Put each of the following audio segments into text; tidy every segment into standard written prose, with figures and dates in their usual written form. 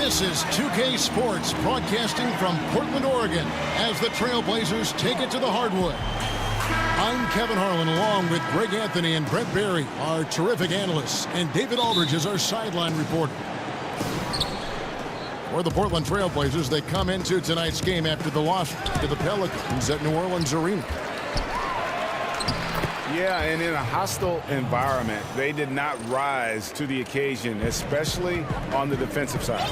This is 2K Sports broadcasting from Portland, Oregon as the Trailblazers take it to the hardwood. I'm Kevin Harlan along with Greg Anthony and Brent Barry, our terrific analysts, and David Aldridge is our sideline reporter. For the Portland Trailblazers, they come into tonight's game after the loss to the Pelicans at New Orleans Arena. Yeah, and in a hostile environment, they did not rise to the occasion, especially on the defensive side.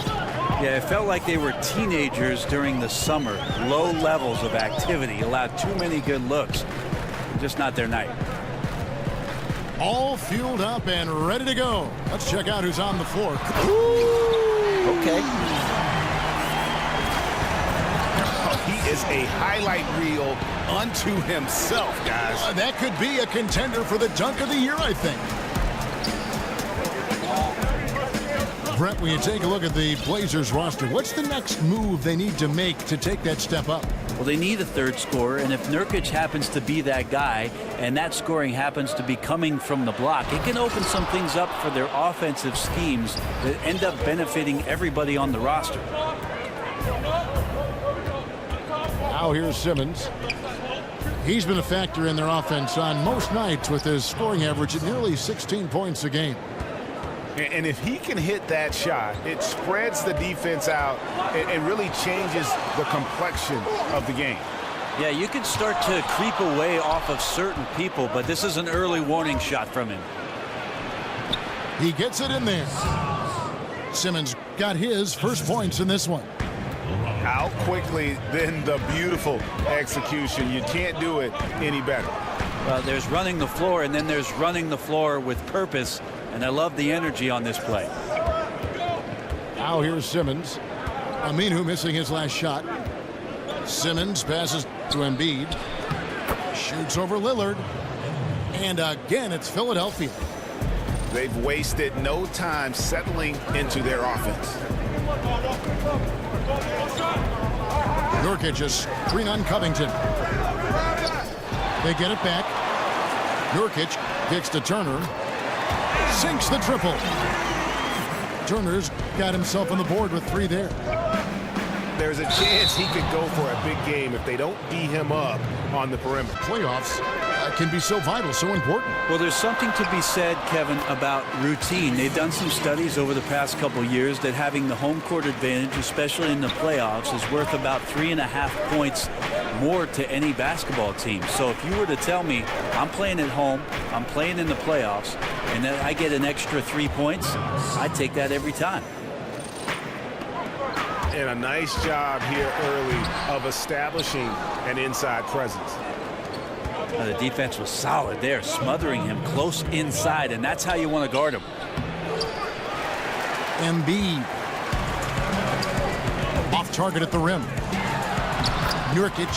Yeah, it felt like they were teenagers during the summer. Low levels of activity, allowed too many good looks. Just not their night. All fueled up and ready to go. Let's check out who's on the floor. Okay. He is a highlight reel unto himself, guys. That could be a contender for the dunk of the year, I think. Brent, when you take a look at the Blazers roster, what's the next move they need to make to take that step up? Well, they need a third scorer, and if Nurkic happens to be that guy, and that scoring happens to be coming from the block, it can open some things up for their offensive schemes that end up benefiting everybody on the roster. Now here's Simmons. He's been a factor in their offense on most nights with his scoring average at nearly 16 points a game. And if he can hit that shot, it spreads the defense out and really changes the complexion of the game. Yeah, you can start to creep away off of certain people, but this is an early warning shot from him. He gets it in there. Simmons got his first points in this one. Out quickly, then the beautiful execution. You can't do it any better. Well, there's running the floor, and then there's running the floor with purpose, and I love the energy on this play. Now here's Simmons. Aminu missing his last shot. Simmons passes to Embiid. Shoots over Lillard. And again, it's Philadelphia. They've wasted no time settling into their offense. Nurkic is screen on Covington. They get it back. Nurkic kicks to Turner. Sinks the triple. Turner's got himself on the board with 3 there. There's a chance he could go for a big game if they don't D him up on the perimeter. Playoffs can be so vital, so important. Well, there's something to be said, Kevin, about routine. They've done some studies over the past couple years that having the home court advantage, especially in the playoffs, is worth about 3.5 points more to any basketball team. So if you were to tell me I'm playing at home, I'm playing in the playoffs, and then I get an extra 3 points, I'd take that every time. And a nice job here early of establishing an inside presence. The defense was solid there, smothering him close inside, and that's how you want to guard him. Embiid. Off target at the rim. Nurkic.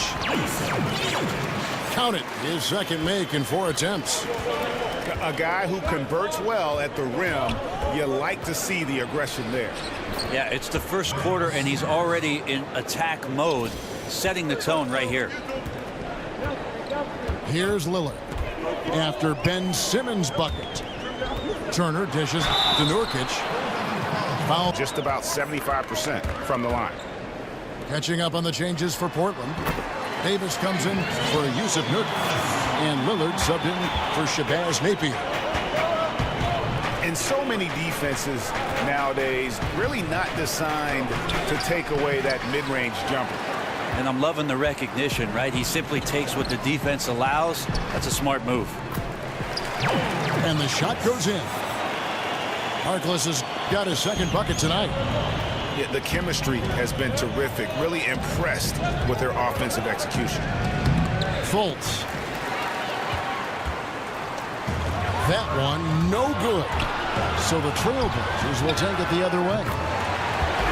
Count it. His second make in 4 attempts. A guy who converts well at the rim, you like to see the aggression there. Yeah, it's the first quarter, and he's already in attack mode, setting the tone right here. Here's Lillard. After Ben Simmons' bucket. Turner dishes to Nurkic. Foul. Just about 75% from the line. Catching up on the changes for Portland. Davis comes in for a use of Nurkic. And Lillard subbed in for Shabazz Napier. And so many defenses nowadays really not designed to take away that mid-range jumper. And I'm loving the recognition, right? He simply takes what the defense allows. That's a smart move. And the shot goes in. Harkless has got his second bucket tonight. Yeah, the chemistry has been terrific. Really impressed with their offensive execution. Fultz. That one, no good. So the Trailblazers will take it the other way.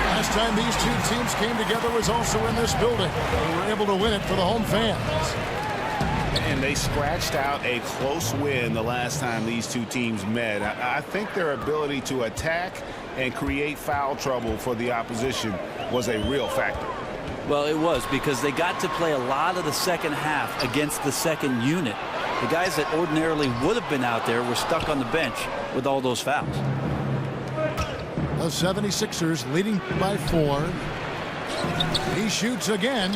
Last time these two teams came together was also in this building. They were able to win it for the home fans. And they scratched out a close win the last time these two teams met. I think their ability to attack and create foul trouble for the opposition was a real factor. Well, it was, because they got to play a lot of the second half against the second unit. The guys that ordinarily would have been out there were stuck on the bench with all those fouls. The the 76ers leading by 4. He shoots again,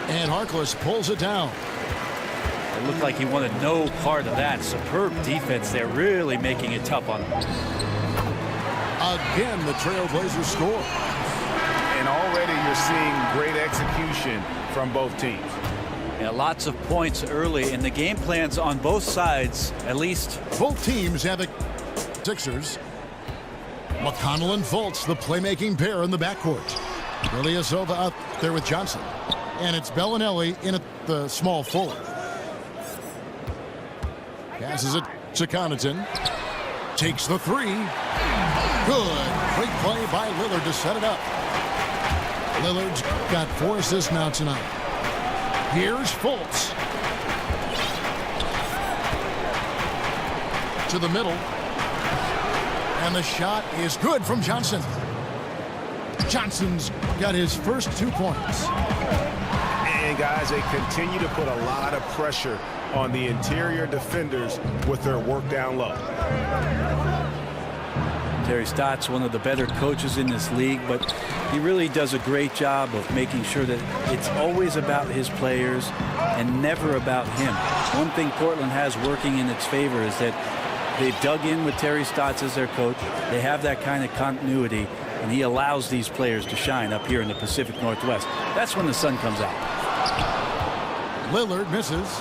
and Harkless pulls it down. It looked like he wanted no part of that. Superb defense there, really making it tough on him. Again, the Trailblazers score. And already you're seeing great execution from both teams. Yeah, lots of points early, and the game plans on both sides, at least. Both teams have the Sixers. McConnell and Fultz, the playmaking pair in the backcourt. Ilyasova out there with Johnson. And it's Bellinelli in at the small forward. Passes it to Connaughton. Takes the 3. Good. Great play by Lillard to set it up. Lillard's got 4 assists now tonight. Here's Fultz. To the middle. And the shot is good from Johnson. Johnson's got his first 2 points. And guys, they continue to put a lot of pressure on the interior defenders with their work down low. Terry Stotts, one of the better coaches in this league, but he really does a great job of making sure that it's always about his players and never about him. One thing Portland has working in its favor is that they've dug in with Terry Stotts as their coach. They have that kind of continuity, and he allows these players to shine up here in the Pacific Northwest. That's when the sun comes out. Lillard misses.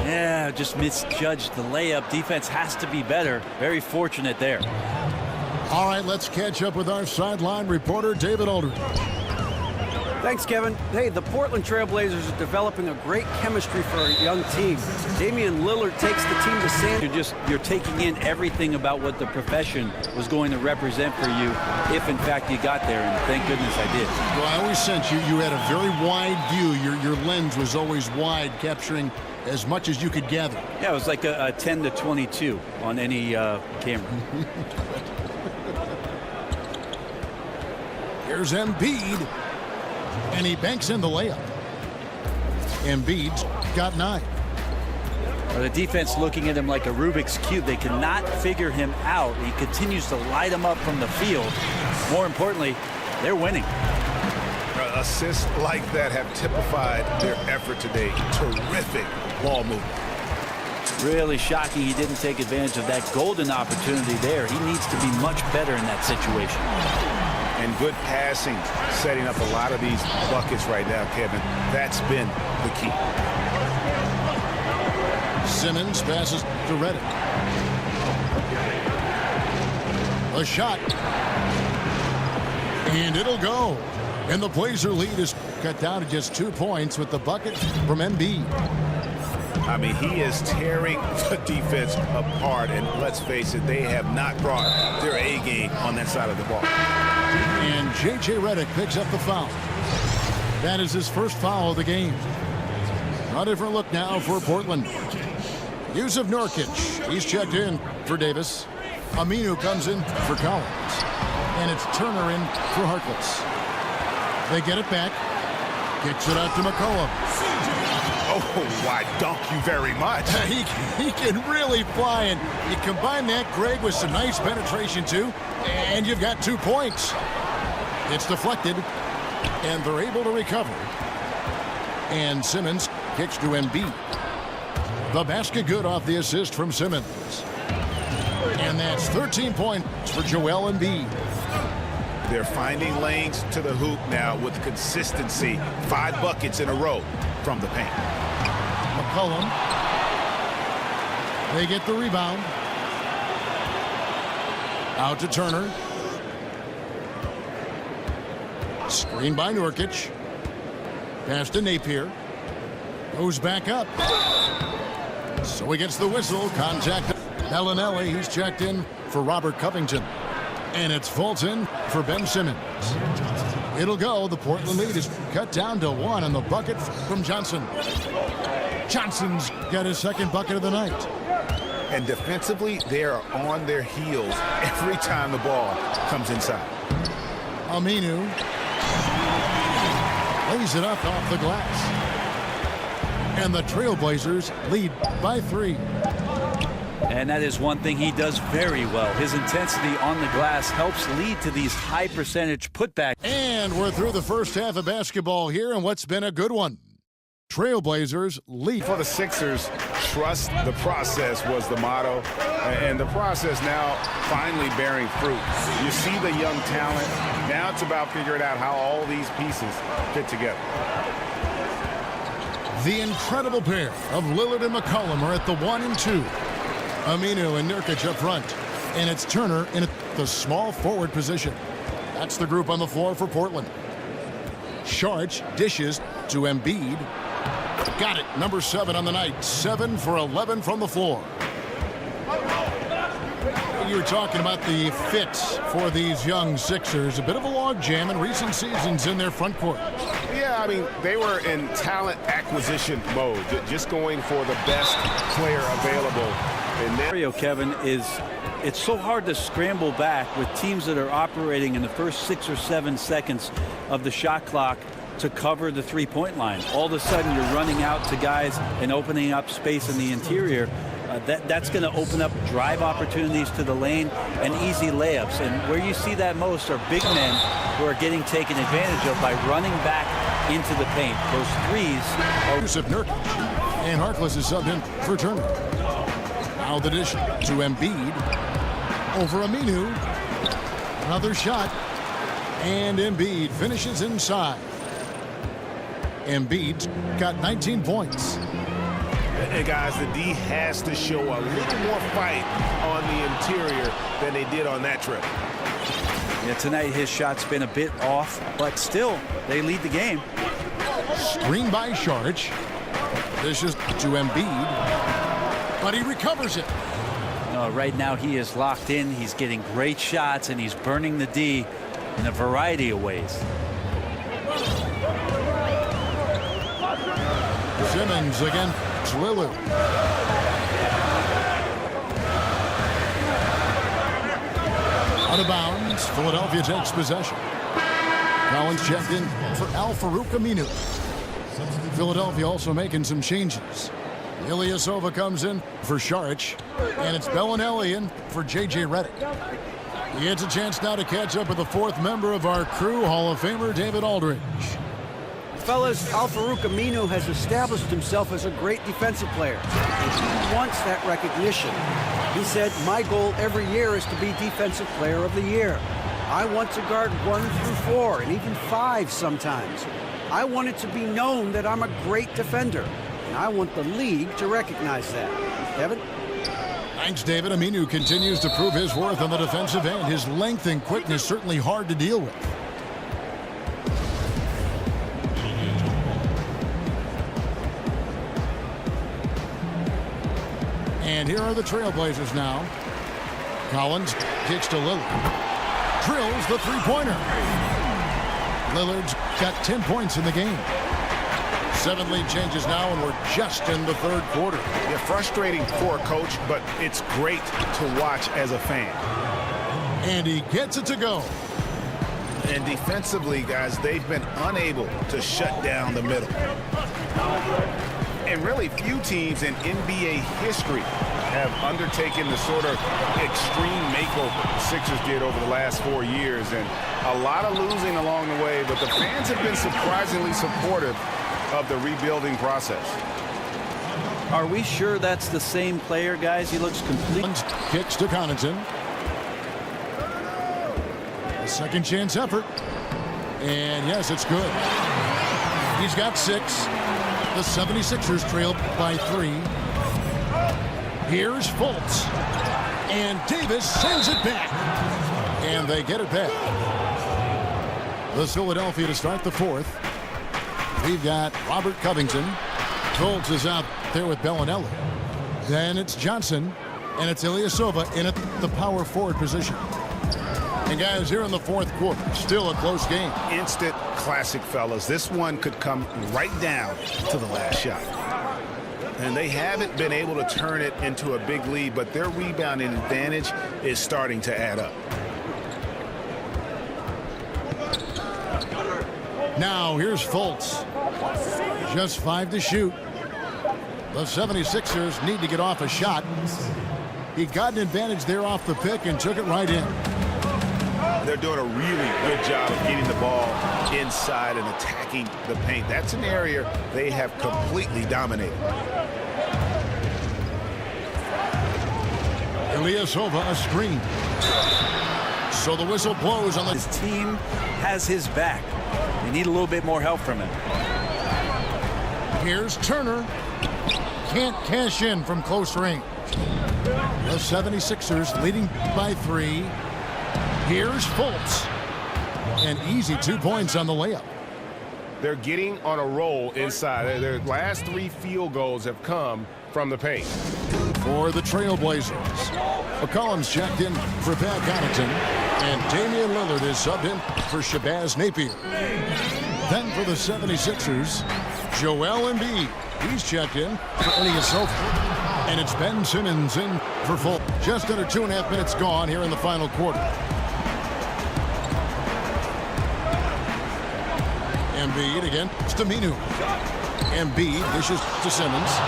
Yeah, just misjudged the layup. Defense has to be better. Very fortunate there. All right, let's catch up with our sideline reporter, David Aldridge. Thanks, Kevin. Hey, the Portland Trailblazers are developing a great chemistry for a young team. Damian Lillard takes the team to San. You're taking in everything about what the profession was going to represent for you, if in fact you got there, and thank goodness I did. Well, I always sensed you had a very wide view. Your lens was always wide, capturing as much as you could gather. Yeah, it was like a 10 to 22 on any camera. Here's Embiid, and he banks in the layup. Embiid's got 9. The defense looking at him like a Rubik's Cube. They cannot figure him out. He continues to light him up from the field. More importantly, they're winning. Assists like that have typified their effort today. Terrific ball movement. Really shocking he didn't take advantage of that golden opportunity there. He needs to be much better in that situation. And good passing, setting up a lot of these buckets right now, Kevin. That's been the key. Simmons passes to Redick. A shot. And it'll go. And the Blazer lead is cut down to just 2 points with the bucket from Embiid. I mean, he is tearing the defense apart. And let's face it, they have not brought their A game on that side of the ball. And J.J. Redick picks up the foul. That is his first foul of the game. A different look now for Portland. Yusuf Nurkic. He's checked in for Davis. Aminu comes in for Collins. And it's Turner in for Harkless. They get it back. Kicks it out to McCollum. Oh, why, dunk you very much. He can really fly, and you combine that, Greg, with some nice penetration, too, and you've got 2 points. It's deflected, and they're able to recover. And Simmons kicks to Embiid. The basket good off the assist from Simmons. And that's 13 points for Joel Embiid. They're finding lanes to the hoop now with consistency. 5 buckets in a row from the paint. McCollum. They get the rebound. Out to Turner. Screen by Nurkic. Pass to Napier. Goes back up. So he gets the whistle. Contact. Bellinelli. He's checked in for Robert Covington. And it's Fulton for Ben Simmons. It'll go. The Portland lead is cut down to 1 on the bucket from Johnson. Johnson's got his second bucket of the night. And defensively, they are on their heels every time the ball comes inside. Aminu lays it up off the glass. And the Trailblazers lead by 3. And that is one thing he does very well. His intensity on the glass helps lead to these high percentage putbacks. And we're through the first half of basketball here, and what's been a good one. Trailblazers lead. For the Sixers, trust the process was the motto, and the process now finally bearing fruit. You see the young talent. Now it's about figuring out how all these pieces fit together. The incredible pair of Lillard and McCollum are at the 1 and 2. Aminu and Nurkic up front, and it's Turner in the small forward position. That's the group on the floor for Portland. Sharch dishes to Embiid. Got it. Number 7 on the night. 7 for 11 from the floor. You're talking about the fits for these young Sixers. A bit of a logjam in recent seasons in their front court. Yeah, I mean, they were in talent acquisition mode, just going for the best player available. Scenario, Kevin, is it's so hard to scramble back with teams that are operating in the first 6 or 7 seconds of the shot clock to cover the three-point line. All of a sudden, you're running out to guys and opening up space in the interior. That's going to open up drive opportunities to the lane and easy layups. And where you see that most are big men who are getting taken advantage of by running back into the paint. Those threes are... Yusuf Nurkic. And Harkless is subbed in for Turner. Now the dish to Embiid. Over Aminu. Another shot. And Embiid finishes inside. Embiid got 19 points. And guys, the D has to show a little more fight on the interior than they did on that trip. Yeah, tonight his shot's been a bit off, but still, they lead the game. Screen by Sharch. This is to Embiid, but he recovers it. Right now he is locked in. He's getting great shots, and he's burning the D in a variety of ways. Simmons against Lillard. Out of bounds, Philadelphia takes possession. Collins checked in for Al-Farouq Aminu. Philadelphia also making some changes. Ilyasova comes in for Sharch, and it's Bellinelli in for J.J. Redick. He gets a chance now to catch up with the 4th member of our crew, Hall of Famer David Aldridge. Fellas, Al-Farouq Aminu has established himself as a great defensive player. He wants that recognition. He said, my goal every year is to be Defensive Player of the Year. I want to guard 1 through 4 and even 5 sometimes. I want it to be known that I'm a great defender, and I want the league to recognize that. Kevin? Thanks, David. Aminu continues to prove his worth on the defensive end. His length and quickness certainly hard to deal with. And here are the Trailblazers now. Collins kicks to Lillard. Drills the three-pointer. Lillard's got 10 points in the game. 7 lead changes now, and we're just in the 3rd quarter. Yeah, frustrating for a coach, but it's great to watch as a fan. And he gets it to go. And defensively, guys, they've been unable to shut down the middle. And really few teams in NBA history have undertaken the sort of extreme makeover the Sixers did over the last 4 years. And a lot of losing along the way, but the fans have been surprisingly supportive of the rebuilding process. Are we sure that's the same player, guys? He looks complete. Kicks to Connaughton. A second chance effort. And yes, it's good. He's got 6. The 76ers trail by 3. Here's Fultz. And Davis sends it back. And they get it back. The Philadelphia to start the 4th. We've got Robert Covington. Fultz is out there with Bellinelli. Then it's Johnson. And it's Ilyasova in at the power forward position. And guys, here in the 4th quarter, still a close game. Instant classic, fellas. This one could come right down to the last shot. And they haven't been able to turn it into a big lead, but their rebounding advantage is starting to add up. Now here's Fultz. Just 5 to shoot. The 76ers need to get off a shot. He got an advantage there off the pick and took it right in. They're doing a really good job of getting the ball inside and attacking the paint. That's an area they have completely dominated. Ilyasova a screen. So the whistle blows on the... His team has his back. They need a little bit more help from him. Here's Turner. Can't cash in from close range. The 76ers leading by 3. Here's Fultz. An easy 2 points on the layup. They're getting on a roll inside. Their last 3 field goals have come from the paint. For the Trailblazers, McCollum's checked in for Pat Connaughton, and Damian Lillard is subbed in for Shabazz Napier. Then for the 76ers, Joel Embiid. He's checked in for Ilyasova. And it's Ben Simmons in for full. Just under 2.5 minutes gone here in the final quarter. Embiid again. Staminu. Embiid dishes to Simmons.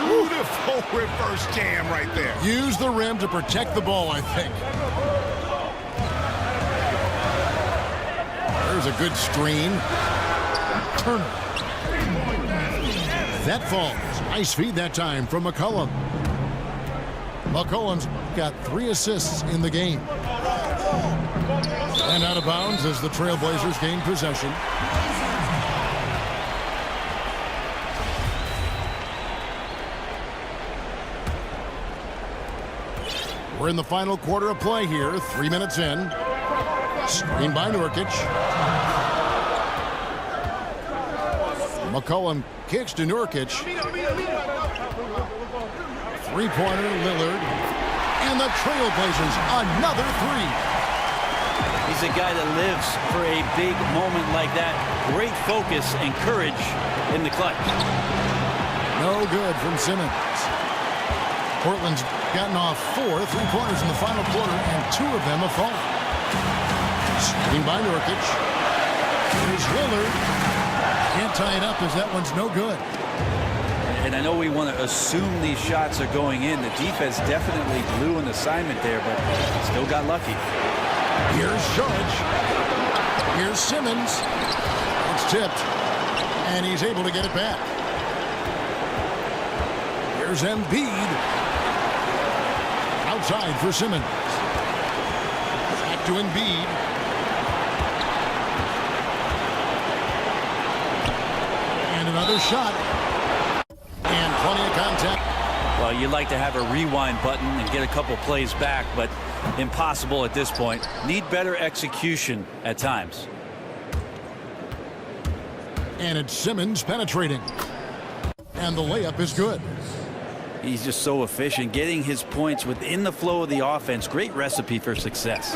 Beautiful reverse jam right there. Use the rim to protect the ball, I think. There's a good screen. Turner. That falls. Nice feed that time from McCollum. McCollum's got 3 assists in the game. And out of bounds as the Trailblazers gain possession. We're in the final quarter of play here. 3 minutes in. Screen by Nurkic. McCollum kicks to Nurkic. Three-pointer, Lillard. And the Trailblazers, another 3. He's a guy that lives for a big moment like that. Great focus and courage in the clutch. No good from Simmons. Portland's gotten off 4 3-pointers in the final quarter, and 2 of them have fallen. Screen by Nurkic. Here's Lillard. Can't tie it up as that one's no good. And I know we want to assume these shots are going in. The defense definitely blew an assignment there, but still got lucky. Here's Judge. Here's Simmons. It's tipped, and he's able to get it back. Here's Embiid. Outside for Simmons. Back to Embiid. And another shot. And plenty of contact. Well, you'd like to have a rewind button and get a couple plays back, but impossible at this point. Need better execution at times. And it's Simmons penetrating. And the layup is good. He's just so efficient, getting his points within the flow of the offense. Great recipe for success.